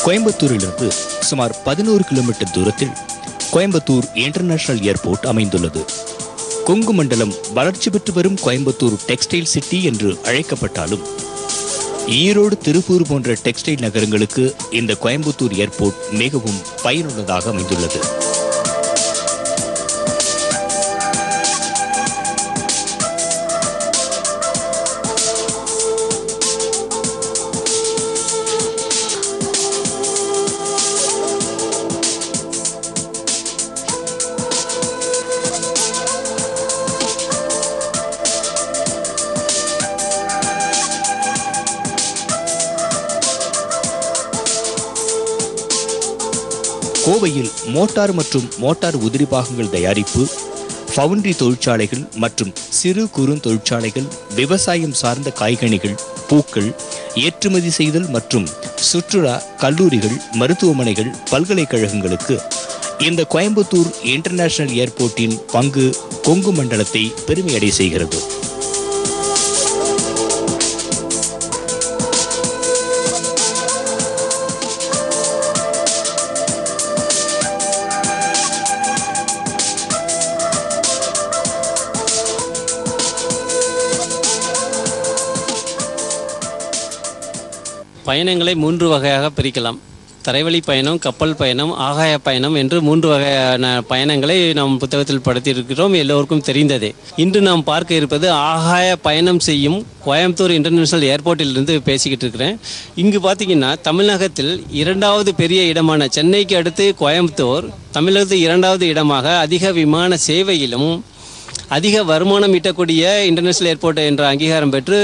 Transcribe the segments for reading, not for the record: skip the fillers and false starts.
கோயம்புத்தூரிலிருந்து சுமார் 11 கிலோமீட்டர் தூரத்தில் Coimbatore international airport அமைந்துள்ளது. கொங்கு மண்டலம் வளர்ச்சி பெற்று வரும் கோயம்புத்தூர் டெக்ஸ்டைல் சிட்டி என்று அழைக்கப்பட்டாலும் ஈரோடு, திருப்பூர் போன்ற டெக்ஸ்டைல் நகரங்களுக்கு இந்த கோயம்புத்தூர் ஏர்போர்ட் மிகவும் பயனுள்ளதாக அமைந்துள்ளது. கோவையில் மோட்டார் மற்றும் மோட்டார் உதிரி பாகங்கள் தயாரிப்பு, ஃபவுண்டரி தொழிற்சாலைகள் மற்றும் சிறு குறு தொழிற்சாலைகள், விவசாயம் சார்ந்த காய்கனிகள், பூக்கள், ஏற்றுமதி செய்தல் மற்றும் சுற்றுலா, கல்லூரிகள், மருத்துவமனைகள், பல்கலைக்கழகங்களுக்கு இந்த கோயம்புத்தூர் இன்டர்நேஷனல் ஏர்போர்ட்டின் பங்கு கொங்கு மண்டலத்தை பெருமையடை செய்கிறது. பயணங்களை 3 வகையாக பிரிக்கலாம். தரைவழி பயணம், கப்பல் பயணம், ஆகாய பயணம் என்று 3 வகையான பயணங்களை நாம் புத்தகத்தில் படுத்தியிருக்கிறோம், எல்லோருக்கும் தெரிந்ததே. இன்று நாம் பார்க்க இருப்பது ஆகாய பயணம் செய்யும் கோயம்புத்தூர் இன்டர்நேஷனல் ஏர்போர்ட்டிலிருந்து பேசிக்கிட்டு இருக்கிறேன். இங்கு பார்த்திங்கன்னா தமிழகத்தில் 2வது பெரிய இடமான சென்னைக்கு அடுத்து கோயம்புத்தூர் தமிழகத்தில் 2வது இடமாக அதிக விமான சேவையிலும் அதிக வருமானம் ஈட்டக்கூடிய இன்டர்நேஷனல் ஏர்போர்ட் என்ற அங்கீகாரம் பெற்று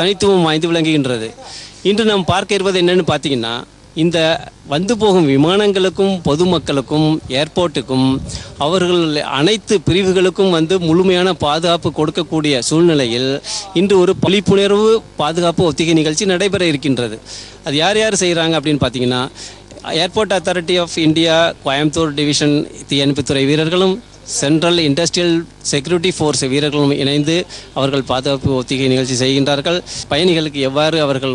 தனித்துவம் வாய்ந்து விளங்குகின்றது. இன்று நாம் பார்க்க இருப்பது என்னென்னு பார்த்தீங்கன்னா, இந்த வந்து போகும் விமானங்களுக்கும் பொதுமக்களுக்கும் ஏர்போர்ட்டுக்கும் அவர்கள் அனைத்து பிரிவுகளுக்கும் முழுமையான பாதுகாப்பு கொடுக்கக்கூடிய சூழ்நிலையில் இன்று ஒரு விழிப்புணர்வு பாதுகாப்பு ஒத்திகை நிகழ்ச்சி நடைபெற இருக்கின்றது. அது யார் யார் செய்கிறாங்க அப்படின்னு பார்த்தீங்கன்னா, airport authority of India Coimbatore division தீயணைப்புத்துறை வீரர்களும் சென்ட்ரல் இண்டஸ்ட்ரியல் செக்யூரிட்டி ஃபோர்ஸ் வீரர்களும் இணைந்து அவர்கள் பாதுகாப்பு ஒத்திகை நிகழ்ச்சி செய்கின்றார்கள். பயணிகளுக்கு எவ்வாறு அவர்கள்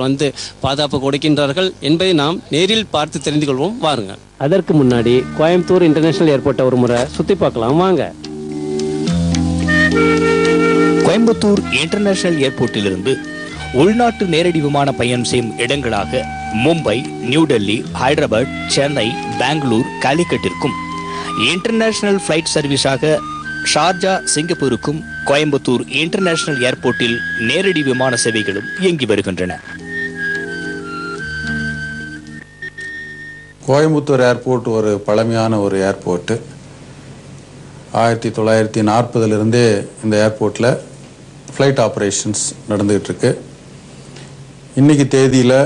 பாதுகாப்பு கொடுக்கின்றார்கள் என்பதை நாம் நேரில் பார்த்து தெரிந்து கொள்வோம், வாருங்கள். அதற்கு முன்னாடி கோயம்புத்தூர் இன்டர்நேஷனல் ஏர்போர்ட்டை ஒரு முறை சுற்றி பார்க்கலாம், வாங்க. கோயம்புத்தூர் இன்டர்நேஷனல் ஏர்போர்ட்டிலிருந்து உள்நாட்டு நேரடி விமான பயணம் செய்யும் இடங்களாக மும்பை, நியூ டெல்லி, ஹைதராபாத், சென்னை, பெங்களூர், காலிக்கட்டிற்கும் இன்டர்நேஷனல் ஃப்ளைட் சர்வீஸாக ஷார்ஜா, சிங்கப்பூருக்கும் கோயம்புத்தூர் இன்டர்நேஷனல் ஏர்போர்ட்டில் நேரடி விமான சேவைகளும் இயங்கி வருகின்றன. கோயம்புத்தூர் ஏர்போர்ட் ஒரு பழமையான ஒரு ஏர்போர்ட்டு. 1940 இந்த ஏர்போர்ட்டில் ஃப்ளைட் ஆப்ரேஷன்ஸ் நடந்துகிட்ருக்கு. இன்றைக்கி தேதியில்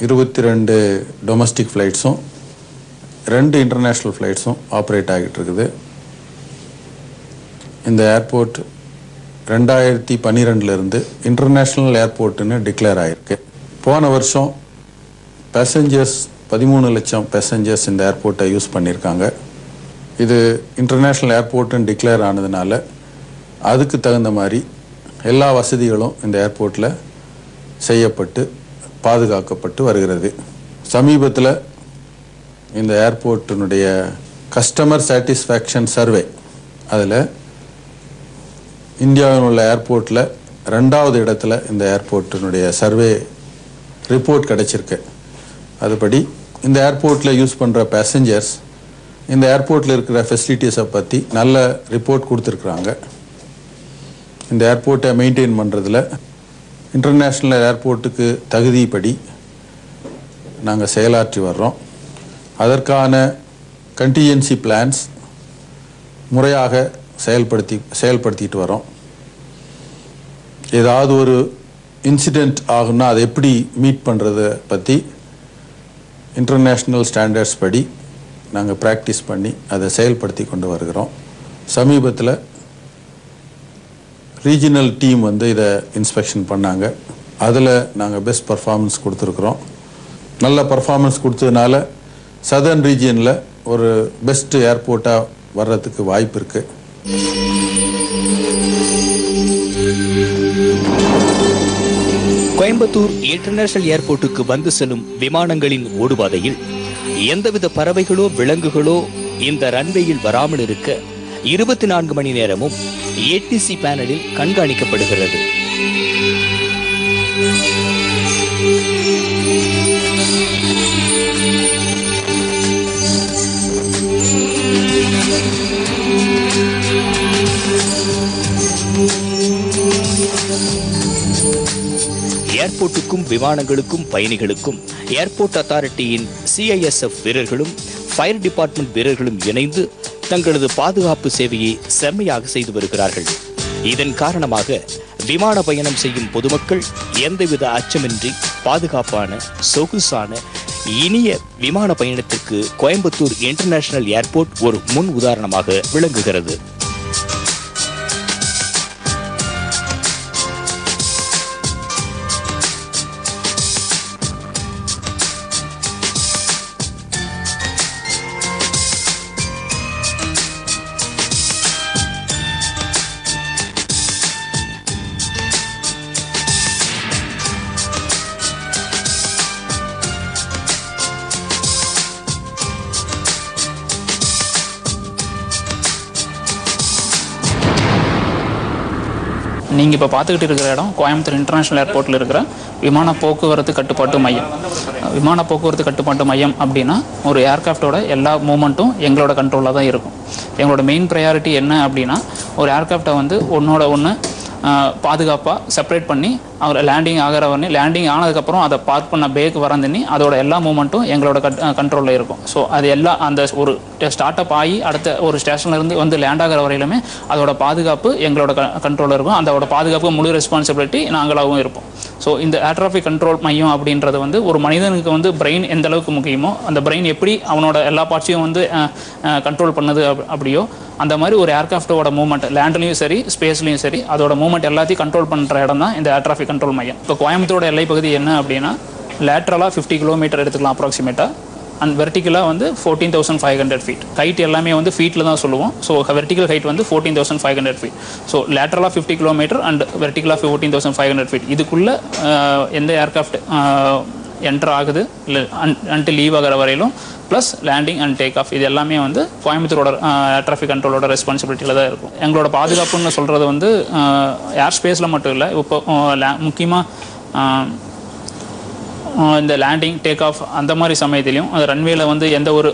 22 டொமஸ்டிக் ஃப்ளைட்ஸும் 2 இன்டர்நேஷ்னல் ஃப்ளைட்ஸும் ஆப்ரேட் ஆகிட்டு இருக்குது. இந்த ஏர்போர்ட் 2012 இன்டர்நேஷ்னல் ஏர்போர்ட்டுன்னு டிக்ளேர் ஆகிருக்கு. போன வருஷம் பேசஞ்சர்ஸ் 13 லட்சம் பேசஞ்சர்ஸ் இந்த ஏர்போர்ட்டை யூஸ் பண்ணியிருக்காங்க. இது இன்டர்நேஷ்னல் ஏர்போர்ட்டுன்னு டிக்ளேர் ஆனதுனால அதுக்கு தகுந்த மாதிரி எல்லா வசதிகளும் இந்த ஏர்போர்ட்டில் செய்யப்பட்டு பாதுகாக்கப்பட்டு வருகிறது. சமீபத்தில் இந்த ஏர்போர்ட்டினுடைய கஸ்டமர் சாட்டிஸ்ஃபேக்ஷன் சர்வே, அதில் இந்தியாவில் உள்ள ஏர்போர்ட்டில் 2வது இடத்துல இந்த ஏர்போர்ட்டினுடைய சர்வே ரிப்போர்ட் கிடச்சிருக்கு. அதுபடி இந்த ஏர்போர்ட்டில் யூஸ் பண்ணுற பேசஞ்சர்ஸ் இந்த ஏர்போர்ட்டில் இருக்கிற ஃபெசிலிட்டிஸை பற்றி நல்ல ரிப்போர்ட் கொடுத்துருக்குறாங்க. இந்த ஏர்போர்ட்டை மெயின்டைன் பண்ணுறதுல இன்டர்நேஷ்னல் ஏர்போர்ட்டுக்கு தகுதிப்படி நாங்கள் செயலாற்றி வர்றோம். அதற்கான கண்டிஜென்சி பிளான்ஸ் முறையாக செயல்படுத்திட்டு வரோம். ஏதாவது ஒரு இன்சிடெண்ட் ஆகுன்னா அதை எப்படி மீட் பண்ணுறதை பற்றி இன்டர்நேஷ்னல் ஸ்டாண்டர்ட்ஸ் படி நாங்கள் ப்ராக்டிஸ் பண்ணி அதை செயல்படுத்தி கொண்டு வருகிறோம். சமீபத்தில் ரீஜினல் டீம் இதை இன்ஸ்பெக்ஷன் பண்ணாங்க. அதில் நாங்கள் பெஸ்ட் பர்ஃபார்மன்ஸ் கொடுத்துருக்குறோம். நல்ல பர்ஃபார்மன்ஸ் கொடுத்ததுனால சதர்ன் ரீஜியனில் ஒரு பெஸ்ட் ஏர்போர்ட்டாக வர்றதுக்கு வாய்ப்பு இருக்குது. கோயம்புத்தூர் இன்டர்நேஷனல் ஏர்போர்ட்டுக்கு வந்து செல்லும் விமானங்களின் ஓடுபாதையில் எந்தவித பறவைகளோ விலங்குகளோ இந்த ரன்வேயில் வராமல் இருக்க 24 மணி நேரமும் ATC பேனலில் கண்காணிக்கப்படுகிறது. ஏர்போர்ட்டுக்கும் விமானங்களுக்கும் பயணிகளுக்கும் ஏர்போர்ட் அத்தாரிட்டியின் CISF வீரர்களும் ஃபயர் டிபார்ட்மெண்ட் வீரர்களும் இணைந்து தங்களது பாதுகாப்பு சேவையை செம்மையாக செய்து வருகிறார்கள். இதன் காரணமாக விமான பயணம் செய்யும் பொதுமக்கள் எந்தவித அச்சமின்றி பாதுகாப்பான, சொகுசான, இனிய விமான பயணத்திற்கு கோயம்புத்தூர் இன்டர்நேஷனல் ஏர்போர்ட் ஒரு முன் உதாரணமாக விளங்குகிறது. நீங்கள் இப்போ பார்த்துக்கிட்டு இருக்கிற இடம் கோயம்புத்தூர் இன்டர்நேஷ்னல் ஏர்போர்ட்டில் இருக்கிற விமான போக்குவரத்து கட்டுப்பாட்டு மையம். விமான போக்குவரத்து கட்டுப்பாட்டு மையம் அப்படின்னா ஒரு ஏர்கிராஃப்டோட எல்லா மூமெண்ட்டும் எங்களோட கண்ட்ரோலில் தான் இருக்கும். எங்களோட மெயின் ப்ரையாரிட்டி என்ன அப்படின்னா ஒரு ஏர்கிராஃப்டை வந்து ஒன்றோட ஒன்று பாதுகாப்பாக செப்பரேட் பண்ணி அவர் லேண்டிங் ஆகிறவனே லேண்டிங் ஆனதுக்கப்புறம் அதை பார்க் பண்ண பேக்கு வரந்தண்ணி அதோட எல்லா மூமெண்ட்டும் எங்களோட கண்ட்ரோலில் இருக்கும். ஸோ அது எல்லாம் அந்த ஒரு ஸ்டார்ட் அப் ஆகி அடுத்த ஒரு ஸ்டேஷன்லேருந்து வந்து லேண்ட் ஆகிற வரையிலுமே அதோட பாதுகாப்பு எங்களோட கண்ட்ரோலில் இருக்கும். அதோட பாதுகாப்பு முழு ரெஸ்பான்சிபிலிட்டி நாங்களாகவும் இருப்போம். ஸோ இந்த ஏர் டிராஃபிக் கண்ட்ரோல் மையம் அப்படின்றது வந்து ஒரு மனிதனுக்கு வந்து பிரெயின் எந்த அளவுக்கு முக்கியமோ, அந்த பிரெயின் எப்படி அவனோட எல்லா பார்ட்ஸையும் வந்து கண்ட்ரோல் பண்ணுது அப்படியோ அந்த மாதிரி ஒரு ஏர்கிராஃப்டோட மூவ்மெண்ட் லேண்ட்லையும் சரி ஸ்பேஸ்லையும் சரி அதோட மூவ்மெண்ட் எல்லாத்தையும் கண்ட்ரோல் பண்ணுற இடம் தான் இந்த ஏர் டிராஃபிக் கண்ட்ரோல் மையம். இப்போ கோயம்புத்தூரோட எல்லை பகுதி என்ன அப்படின்னா லேட்ரலாக 50 கிலோமீட்டர் எடுத்துக்கலாம் அப்ராக்சிமேட்டாக, அண்ட் வெர்டிக்கலாக வந்து 14,500 ஃபீட். ஹைட் எல்லாமே வந்து ஃபீட்டில் தான் சொல்லுவோம். ஸோ வெர்டிக்கல் ஹைட் வந்து 14,500 ஃபீட். ஸோ லேட்ரலாக 50 கிலோமீட்டர் அண்ட் வெர்டிக்கலாக 14,500 ஃபீட். இதுக்குள்ளே எந்த ஏர்கிராஃப்ட் என்டர் ஆகுது இல்லை அன்ட்டு லீவ் ஆகிற வரையிலும் plus landing and take off இது எல்லாமே வந்து கோயம்புத்தூரோட ஏர் டிராஃபிக் கண்ட்ரோலோட ரெஸ்பான்சிபிலிட்டியில் தான் இருக்கும். எங்களோட பாதுகாப்புன்னு சொல்கிறது வந்து ஏர் ஸ்பேஸில் மட்டும் இல்லை, இப்போ முக்கியமாக இந்த லேண்டிங் டேக் ஆஃப் அந்த மாதிரி சமயத்திலையும் அந்த ரன்வேல வந்து எந்த ஒரு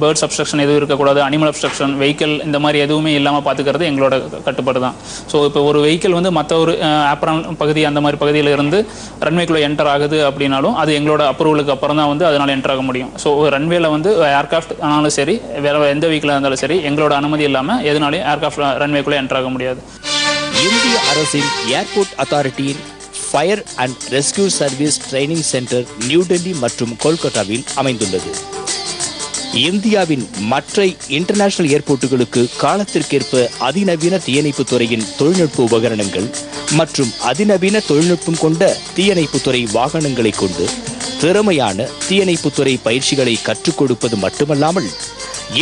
பேர்ட்ஸ் அப்ஸ்ட்ரக்ஷன் எதுவும் இருக்கக்கூடாது, அனிமல் அப்ஸ்ட்ரக்ஷன், வெஹிக்கிள் இந்த மாதிரி எதுவுமே இல்லாமல் பார்த்துக்கிறது எங்களோட கட்டுப்பாடு தான். ஸோ இப்போ ஒரு வெஹிக்கிள் வந்து மற்ற ஒரு ஆப்ரான் பகுதி அந்த மாதிரி பகுதியில் இருந்து ரன்வேக்குள்ளே என்டர் ஆகுது அப்படின்னாலும் அது எங்களோட அப்ரூவலுக்கு அப்புறம் தான் வந்து அதனால் என்டர் ஆக முடியும். ஸோ ரன்வேல வந்து ஏர்கிராஃப்ட் ஆனாலும் சரி வேறு எந்த வெஹிக்கிளாக இருந்தாலும் சரி எங்களோட அனுமதி இல்லாமல் எதுனாலையும் ஏர்கிராஃப்ட் ரன்வேக்குள்ளே என்டர் ஆக முடியாது. இந்திய அரசின் ஏர்போர்ட் அத்தாரிட்டியின் fire and rescue service training centre New Delhi மற்றும் கொல்கத்தாவில் அமைந்துள்ளது. இந்தியாவின் மற்ற இன்டர்நேஷனல் ஏர்போர்ட்டுகளுக்கு காலத்திற்கேற்ப அதிநவீன தீயணைப்பு துறையின் தொழில்நுட்ப உபகரணங்கள் மற்றும் அதிநவீன தொழில்நுட்பம் கொண்ட தீயணைப்புத்துறை வாகனங்களை கொண்டு திறமையான தீயணைப்புத்துறை பயிற்சிகளை கற்றுக் கொடுப்பது மட்டுமல்லாமல்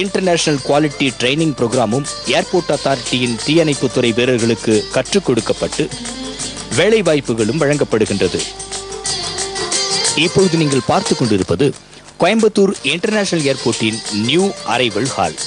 இன்டர்நேஷனல் குவாலிட்டி ட்ரைனிங் புரோகிராமும் ஏர்போர்ட் அத்தாரிட்டியின் தீயணைப்புத்துறை வீரர்களுக்கு கற்றுக் கொடுக்கப்பட்டு வேலை வாய்ப்புகளும் வழங்கப்படுகின்றது. இப்பொழுது நீங்கள் பார்த்துக் கொண்டிருப்பது கோயம்புத்தூர் இன்டர்நேஷனல் ஏர்போர்ட்டின் நியூ அரைவல் ஹால்.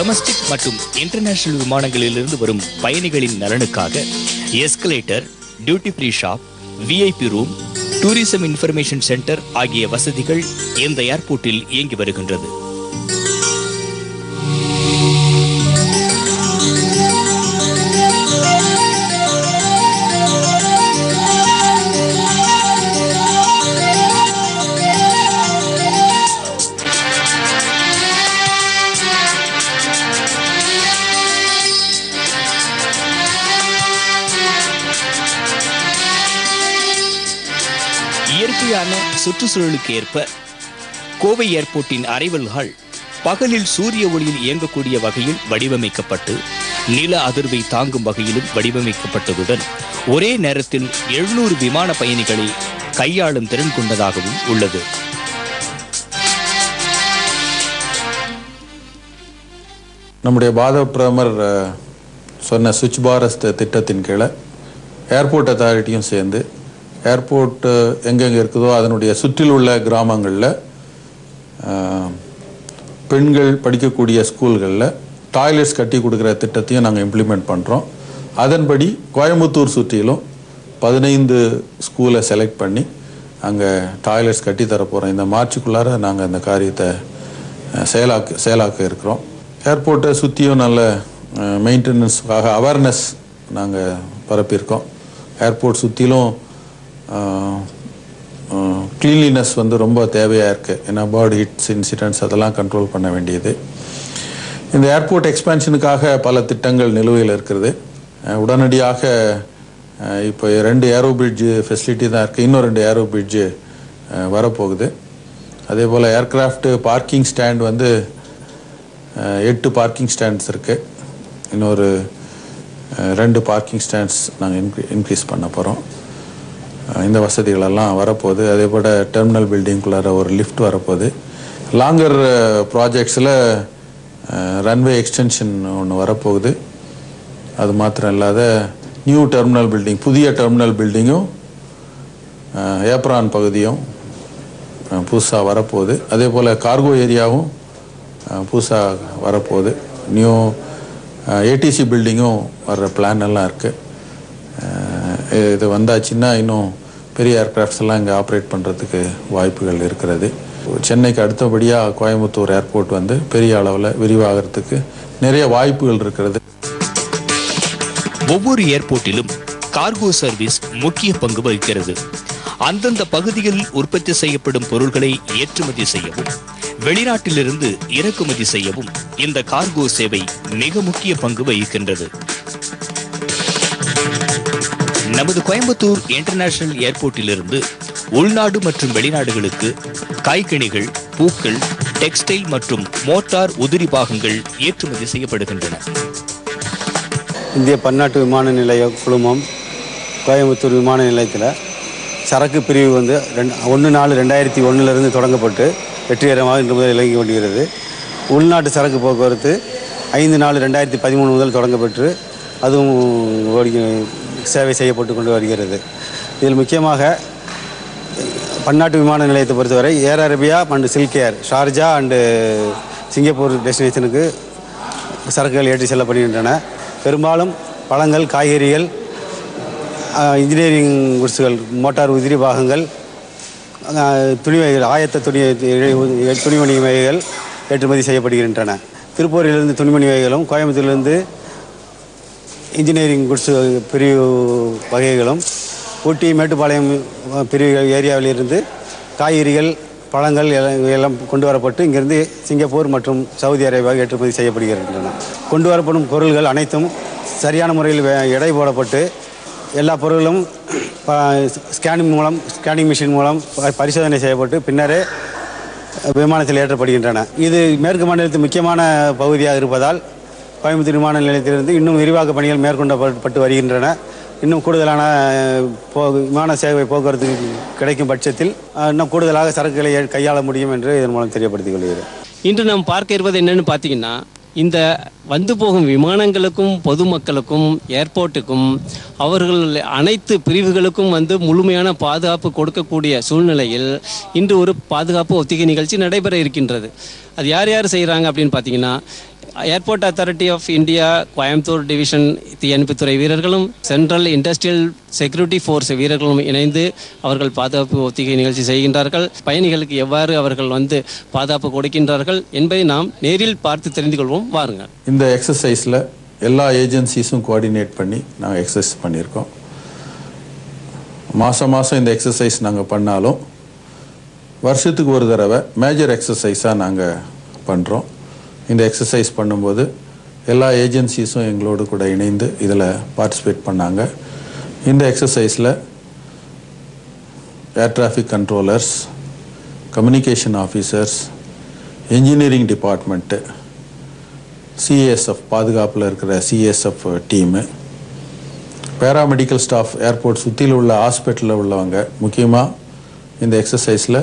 டொமஸ்டிக் மற்றும் இன்டர்நேஷனல் விமானங்களிலிருந்து வரும் பயணிகளின் நலனுக்காக escalator, duty free shop, VIP room, tourism information centre ஆகிய வசதிகள் இந்த ஏர்போர்ட்டில் இயங்கி வருகின்றது. இயற்கையான சுற்றுச்சூழலுக்கு ஏற்ப கோவை ஏர்போர்ட்டின் அரைவல் ஹால் பகலில் சூரிய ஒளியில் இயங்கக்கூடிய வகையில் வடிவமைக்கப்பட்டு நில அதிர்வை தாங்கும் வகையிலும் வடிவமைக்கப்பட்டதுடன் ஒரே நேரத்தில் 700 விமான பயணிகளை கையாளும் திறன் கொண்டதாகவும் உள்ளது. நம்முடைய பாரத பிரதமர் சொன்ன சுவிட்ச் பாரத் திட்டத்தின் கீழே ஏர்போர்ட் அத்தாரிட்டியும் சேர்ந்து ஏர்போர்ட் எங்கெங்கே இருக்குதோ அதனுடைய சுற்றில் உள்ள கிராமங்களில் பெண்கள் படிக்கக்கூடிய ஸ்கூல்களில் டாய்லெட்ஸ் கட்டி கொடுக்குற திட்டத்தையும் நாங்கள் இம்ப்ளிமெண்ட் பண்ணுறோம். அதன்படி கோயம்புத்தூர் சுற்றிலும் 15 ஸ்கூலை செலக்ட் பண்ணி அங்கே டாய்லெட்ஸ் கட்டி தரப்போகிறோம். இந்த மார்ச்சுக்குள்ளார நாங்கள் இந்த காரியத்தை செயலாக்க இருக்கிறோம். ஏர்போர்ட்டை சுற்றியும் நல்ல மெயின்டெனன்ஸுக்காக அவேர்னஸ் நாங்கள் பரப்பியிருக்கோம். ஏர்போர்ட் சுற்றிலும் கிளீன்லினஸ் ரொம்ப தேவையாக இருக்குது. ஏன்னா பேர்ட் ஹிட்ஸ் இன்சிடென்ட்ஸ் அதெல்லாம் கண்ட்ரோல் பண்ண வேண்டியது. இந்த ஏர்போர்ட் எக்ஸ்பேன்ஷனுக்காக பல திட்டங்கள் நிலுவையில் இருக்கிறது. உடனடியாக இப்போ 2 ஏரோ பிரிட்ஜு ஃபெசிலிட்டி தான் இருக்குது. இன்னும் 2 ஏரோ பிரிட்ஜு வரப்போகுது. அதே போல் aircraft parking stand 8 parking stands இருக்குது. இன்னொரு 2 பார்க்கிங் ஸ்டாண்ட்ஸ் நாங்கள் இன்க்ரீஸ் பண்ண போகிறோம். இந்த வசதிகளெல்லாம் வரப்போகுது. அதே போல் டெர்மினல் பில்டிங்குள்ளார ஒரு லிஃப்ட் வரப்போகுது. லாங்கர் ப்ராஜெக்ட்ஸில் ரன்வே எக்ஸ்டென்ஷன் ஒன்று வரப்போகுது. அது மாத்திரம் இல்லாத நியூ டெர்மினல் பில்டிங், புதிய டெர்மினல் பில்டிங்கும் ஏப்ரான் பகுதியும் புதுசாக வரப்போகுது. அதே போல் கார்கோ ஏரியாவும் புதுசாக வரப்போகுது. நியூ ஏடிசி பில்டிங்கும் வர்ற பிளான் எல்லாம் இருக்குது. இது வந்தாச்சுன்னா இன்னும் பெரிய ஏர்க்ராஃப்ட்ஸ் எல்லாம் இங்கே ஆப்ரேட் பண்ணுறதுக்கு வாய்ப்புகள் இருக்கிறது. சென்னைக்கு அடுத்தபடியாக கோயம்புத்தூர் ஏர்போர்ட் பெரிய அளவில் விரிவாகிறதுக்கு நிறைய வாய்ப்புகள் இருக்கிறது. ஒவ்வொரு ஏர்போர்ட்டிலும் கார்கோ சர்வீஸ் முக்கிய பங்கு வகிக்கிறது. அந்தந்த பகுதியில் உற்பத்தி செய்யப்படும் பொருட்களை ஏற்றுமதி செய்யவும் வெளிநாட்டிலிருந்து இறக்குமதி செய்யவும் இந்த கார்கோ சேவை மிக முக்கிய பங்கு வகிக்கின்றது. நமது கோயம்புத்தூர் இன்டர்நேஷனல் ஏர்போர்ட்டிலிருந்து உள்நாடு மற்றும் வெளிநாடுகளுக்கு காய்கனிகள், பூக்கள், டெக்ஸ்டைல் மற்றும் மோட்டார் உதிரி பாகங்கள் ஏற்றுமதி செய்யப்படுகின்றன. இந்திய பன்னாட்டு விமான நிலைய குழுமம் கோயம்புத்தூர் விமான நிலையத்தில் சரக்கு பிரிவு 1/4/2001 தொடங்கப்பட்டு வெற்றிகரமாக இன்று முதல் இயங்கி கொண்டிருக்கிறது. உள்நாட்டு சரக்கு போக்குவரத்து 5/4/2013 முதல் தொடங்கப்பட்டு அதுவும் சேவை செய்யப்பட்டு கொண்டு வருகிறது. இதில் முக்கியமாக பன்னாட்டு விமான நிலையத்தை பொறுத்தவரை Air Arabia and Silk Air, Sharjah and Singapore டெஸ்டினேஷனுக்கு சரக்குகள் ஏற்றி செல்லப்படுகின்றன. பெரும்பாலும் பழங்கள், காய்கறிகள், இன்ஜினியரிங் குட்ஸுகள், மோட்டார் உதிரி பாகங்கள், துணிவகைகள், ஆயத்த துணிமணி வகைகள் ஏற்றுமதி செய்யப்படுகின்றன. திருப்பூரிலிருந்து துணிமணி வகைகளும், கோயம்புத்தூரிலிருந்து இன்ஜினியரிங் குட்ஸ் பிரிவு வகைகளும், ஊட்டி மேட்டுப்பாளையம் பிரிவு ஏரியாவிலிருந்து காய்கறிகள், பழங்கள் எல்லாம் கொண்டு வரப்பட்டு இங்கிருந்து சிங்கப்பூர் மற்றும் சவுதி அரேபியாவுக்கு ஏற்றுமதி செய்யப்படுகின்றன. கொண்டு வரப்படும் பொருள்கள் அனைத்தும் சரியான முறையில் எடை போடப்பட்டு எல்லா பொருட்களும் ஸ்கேனிங் மிஷின் மூலம் பரிசோதனை செய்யப்பட்டு பின்னரே விமானத்தில் ஏற்றப்படுகின்றன. இது மேற்கு மாநிலத்தில் முக்கியமான பகுதியாக இருப்பதால் கோயம்புத்தூர் விமான நிலையத்திலிருந்து இன்னும் விரிவாக்க பணிகள் மேற்கொள்ளப்பட்டு வருகின்றன. இன்னும் கூடுதலான விமான சேவை போக்குவரத்து கிடைக்கும் பட்சத்தில் இன்னும் கூடுதலாக சரக்குகளை கையாள முடியும் என்று இதன் மூலம் தெரியப்படுத்திக் கொள்கிறேன். இன்று நாம் பார்க்க இருப்பது என்னென்னு பார்த்தீங்கன்னா, இந்த வந்து போகும் விமானங்களுக்கும் பொதுமக்களுக்கும் ஏர்போர்ட்டுக்கும் அவர்கள் அனைத்து பிரிவுகளுக்கும் முழுமையான பாதுகாப்பு கொடுக்கக்கூடிய சூழ்நிலையில் இன்று ஒரு பாதுகாப்பு ஒத்திகை நிகழ்ச்சி நடைபெற இருக்கின்றது. அது யார் யார் செய்கிறாங்க அப்படின்னு பார்த்தீங்கன்னா, airport authority of India Coimbatore division தீயணைப்புத்துறை வீரர்களும் சென்ட்ரல் இண்டஸ்ட்ரியல் செக்யூரிட்டி ஃபோர்ஸ் வீரர்களும் இணைந்து அவர்கள் பாதுகாப்பு ஒத்திகை நிகழ்ச்சி செய்கின்றார்கள். பயணிகளுக்கு எவ்வாறு அவர்கள் பாதுகாப்பு கொடுக்கின்றார்கள் என்பதை நாம் நேரில் பார்த்து தெரிந்து கொள்வோம். வாருங்கள். இந்த எக்ஸசைஸில் எல்லா ஏஜென்சிஸும் கோஆர்டினேட் பண்ணி நாங்கள் எக்ஸசைஸ் பண்ணியிருக்கோம். மாதம் இந்த எக்ஸசைஸ் நாங்கள் பண்ணாலும் வருஷத்துக்கு ஒரு தடவை மேஜர் எக்ஸசைஸாக நாங்கள் பண்ணுறோம். இந்த எக்ஸசைஸ் பண்ணும்போது எல்லா ஏஜென்சிஸும் எங்களோடு கூட இணைந்து இதில் பார்ட்டிசிபேட் பண்ணாங்க. இந்த எக்ஸசைஸில் air traffic controllers, communication officers, engineering department, CSF பாதுகாப்பில் இருக்கிற CSF team, paramedical staff airport சுற்றியில் உள்ள ஹாஸ்பிட்டலில் உள்ளவங்க முக்கியமாக இந்த எக்ஸசைஸில்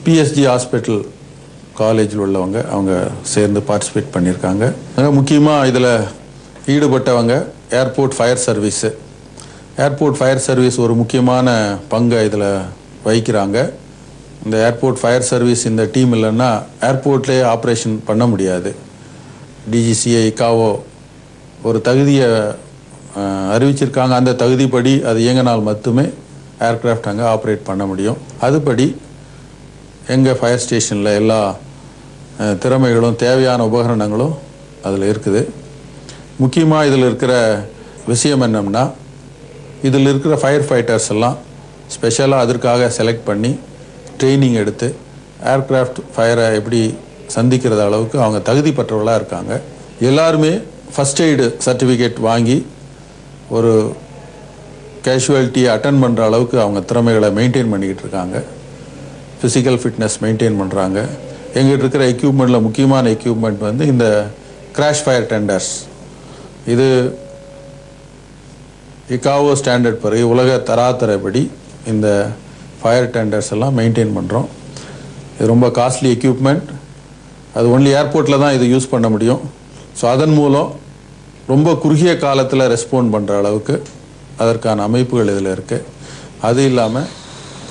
பிஎஸ்ஜி ஹாஸ்பிட்டல் காலேஜில் உள்ளவங்க அவங்க சேர்ந்து பார்ட்டிசிபேட் பண்ணியிருக்காங்க. முக்கியமாக இதில் ஈடுபட்டவங்க airport fire service. Airport fire service ஒரு முக்கியமான பங்கை இதில் வகிக்கிறாங்க. இந்த ஏர்போர்ட் ஃபயர் சர்வீஸ் இந்த டீம் இல்லைன்னா ஏர்போர்ட்லேயே ஆப்ரேஷன் பண்ண முடியாது. டிஜிசிஏ இகாவோ ஒரு தகுதியை அறிவிச்சிருக்காங்க. அந்த தகுதிப்படி அது இயங்கினால் மட்டுமே ஏர்க்ராஃப்ட் அங்கே ஆப்ரேட் பண்ண முடியும். அதுபடி எங்கள் ஃபயர் ஸ்டேஷனில் எல்லா திறமைகளும் தேவையான உபகரணங்களும் அதில் இருக்குது. முக்கியமாக இதில் இருக்கிற விஷயம் என்னன்னா, இதில் இருக்கிற ஃபயர் ஃபைட்டர்ஸ் எல்லாம் ஸ்பெஷலாக அதற்காக செலக்ட் பண்ணி ட்ரைனிங் எடுத்து ஏர்க்ராஃப்ட் ஃபயரை எப்படி சந்திக்கிறது அளவுக்கு அவங்க தகுதி பெற்றவர்களாக இருக்காங்க. எல்லாருமே ஃபஸ்ட் எய்டு சர்டிஃபிகேட் வாங்கி ஒரு கேஷுவாலிட்டியை அட்டன் பண்ணுற அளவுக்கு அவங்க திறமைகளை மெயின்டைன் பண்ணிக்கிட்டு இருக்காங்க. ஃபிசிக்கல் ஃபிட்னஸ் மெயின்டைன் பண்ணுறாங்க. எங்கிட்ட இருக்கிற எக்யூப்மெண்ட்டில் முக்கியமான எக்யூப்மெண்ட் வந்து இந்த கிராஷ் ஃபயர் டெண்டர்ஸ். இது இகாவோ ஸ்டாண்டர்ட் படி உலக தராதரப்படி இந்த ஃபயர் டெண்டர்ஸ் எல்லாம் மெயின்டைன் பண்ணுறோம். இது ரொம்ப காஸ்ட்லி எக்யூப்மெண்ட். அது ஒன்லி ஏர்போர்ட்டில் தான் இது யூஸ் பண்ண முடியும். ஸோ அதன் மூலம் ரொம்ப குறுகிய காலத்தில் ரெஸ்பாண்ட் பண்ணுற அளவுக்கு அதற்கான அமைப்புகள் இதில் இருக்குது. அது இல்லாமல்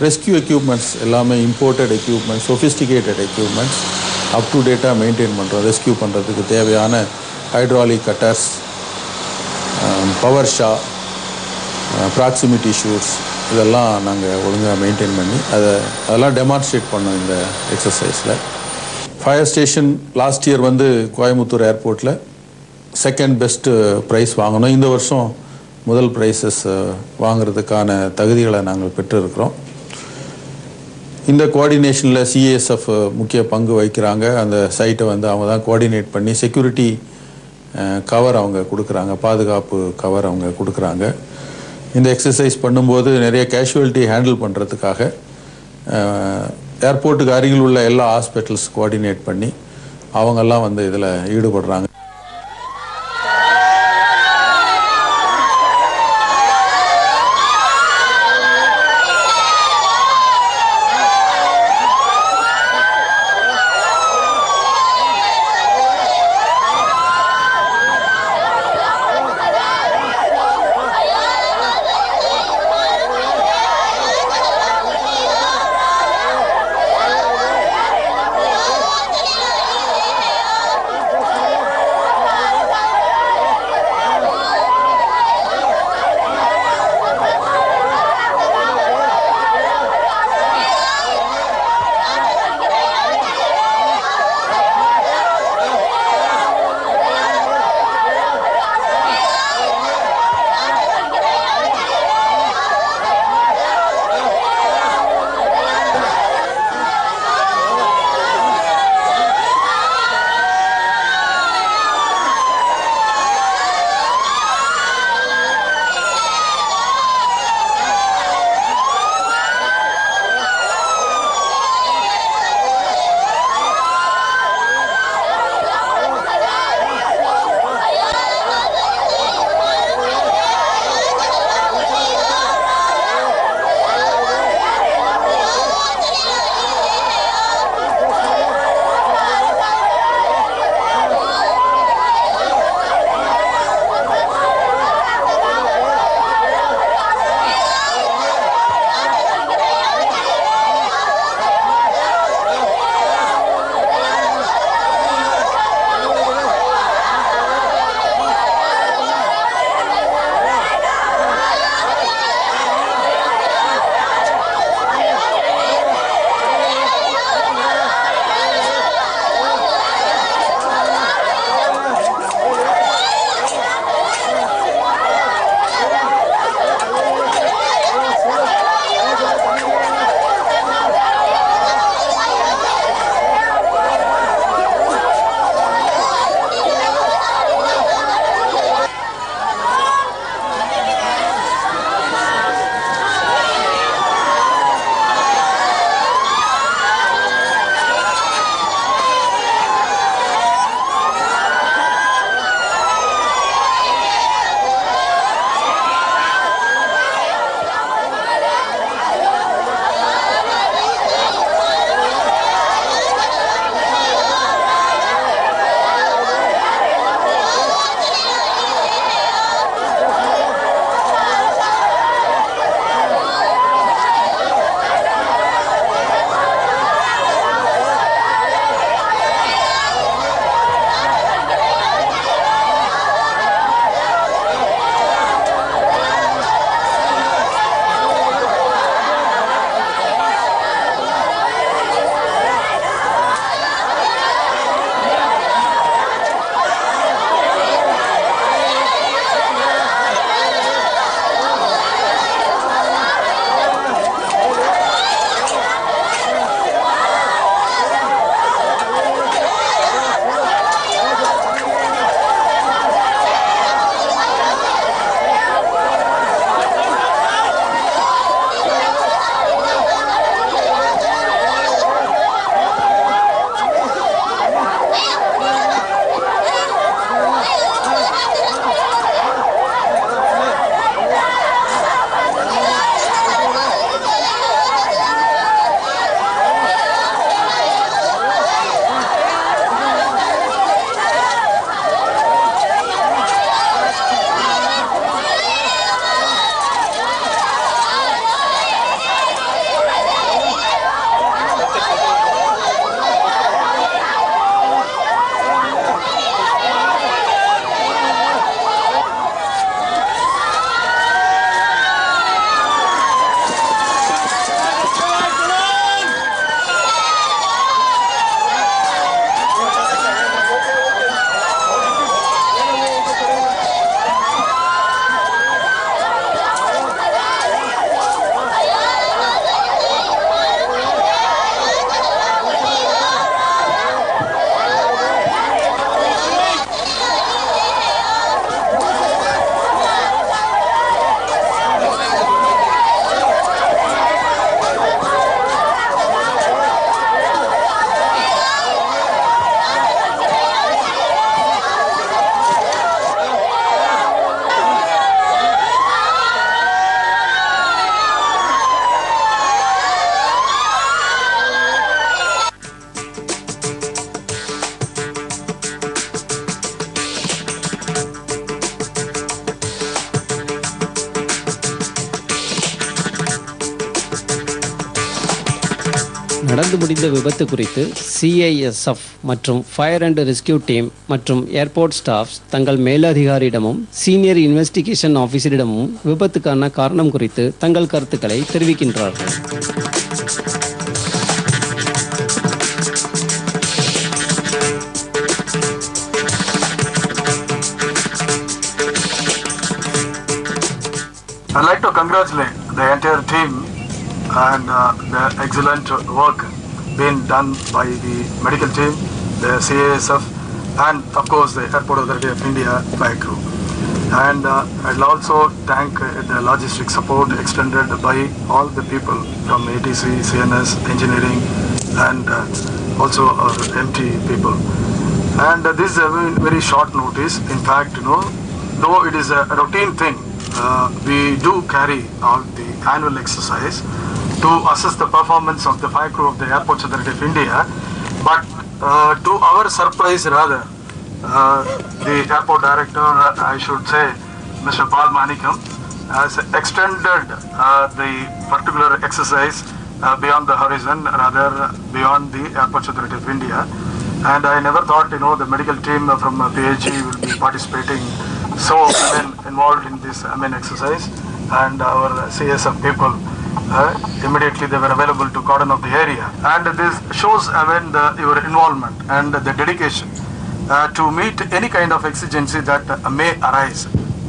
ரெஸ்கியூ எக்யூப்மெண்ட்ஸ் எல்லாமே imported equipments, sophisticated equipments up to டேட்டாக மெயின்டைன் பண்ணுறோம். ரெஸ்கியூ பண்ணுறதுக்கு தேவையான hydraulic cutters, power saw, proximity suits இதெல்லாம் நாங்கள் ஒழுங்காக மெயின்டைன் பண்ணி அதெல்லாம் டெமான்ஸ்ட்ரேட் பண்ணோம் இந்த எக்ஸசைஸில். ஃபயர் ஸ்டேஷன் லாஸ்ட் இயர் வந்து கோயம்புத்தூர் ஏர்போர்ட்டில் செகண்ட் பெஸ்ட்டு ப்ரைஸ் வாங்கினோம். இந்த வருஷம் முதல் ப்ரைஸஸ் வாங்கிறதுக்கான தகுதிகளை நாங்கள் பெற்றிருக்கிறோம். இந்த கோஆர்டினேஷனில் சிஏஎஸ்எஃப் முக்கிய பங்கு வகிக்கிறாங்க. அந்த சைட்டை வந்து அவங்க தான் கோஆர்டினேட் பண்ணி செக்யூரிட்டி கவர் அவங்க கொடுக்குறாங்க, பாதுகாப்பு கவர் அவங்க கொடுக்குறாங்க. இந்த எக்ஸசைஸ் பண்ணும்போது நிறைய கேஷுவாலிட்டி ஹேண்டில் பண்ணுறதுக்காக ஏர்போர்ட்டுக்கு அருகில் உள்ள எல்லா ஹாஸ்பிட்டல்ஸ் கோஆர்டினேட் பண்ணி அவங்கெல்லாம் வந்து இதில் ஈடுபடுறாங்க. நடந்து முடிந்த விபத்து குறித்து சிஐஎஸ்எஃப் மற்றும் ஃபயர் அண்ட் ரெஸ்கியூ டீம் மற்றும் ஏர்போர்ட் ஸ்டாஃப்ஸ் தங்கள் மேலதிகாரியிடமும் சீனியர் இன்வெஸ்டிகேஷன் ஆஃபீஸரிடமும் விபத்துக்கான காரணம் குறித்து தங்கள் கருத்துக்களை தெரிவிக்கின்றார்கள். I'd like to congratulate the entire team and the excellent work being done by the medical team, the CASF, and of course the Airport Authority of India flight crew. And I'll also thank the logistic support extended by all the people from ATC, CNS, engineering, and also our MT people. And this is a very short notice. In fact, though it is a routine thing, we do carry out the annual exercise to assess the performance of the flight crew of the Airports Authority of India. But to our surprise rather, the airport director, I should say, Mr. Paul Manikam, has extended the particular exercise beyond the horizon, rather beyond the Airports Authority of India. And I never thought, the medical team from PHG will be participating so involved in this exercise, and our CSF people immediately they were available to cordon off the area, and this shows your involvement and the dedication to meet any kind of exigency that may arise.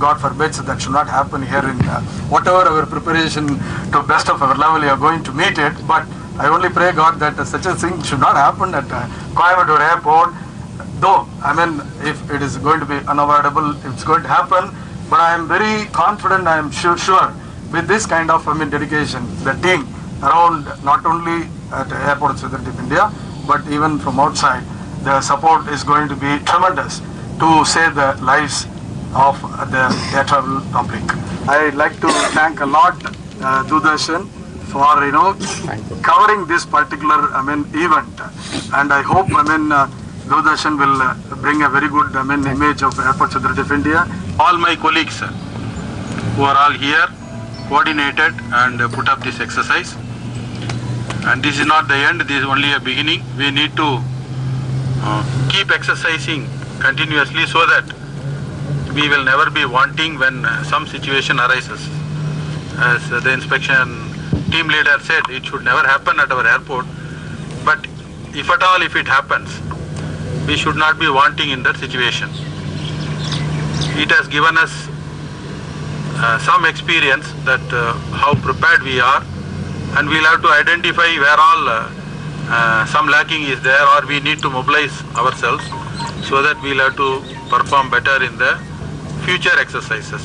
God forbids that should not happen here in whatever our preparation to best of our level, you are going to meet it. But I only pray God that such a thing should not happen at Coimbatore Airport. Though, if it is going to be unavoidable, it's going to happen. But I am very confident, I am sure, with this kind of dedication, the team around not only at Airports Authority of India, but even from outside, the support is going to be tremendous to save the lives of the air travel public. I'd like to thank a lot Doordarshan for covering this particular event, and I hope Doordarshan will bring a very good image of Airports Authority of India. All my colleagues who are all here coordinated and put up this exercise, and this is not the end, this is only a beginning. We need to keep exercising continuously so that we will never be wanting when some situation arises. As the inspection team leader said, it should never happen at our airport, but if at all if it happens, we should not be wanting in that situation. It has given us some experience that how prepared we are, and we'll have to identify where all some lacking is there, or we need to mobilize ourselves so that we'll have to perform better in the future exercises.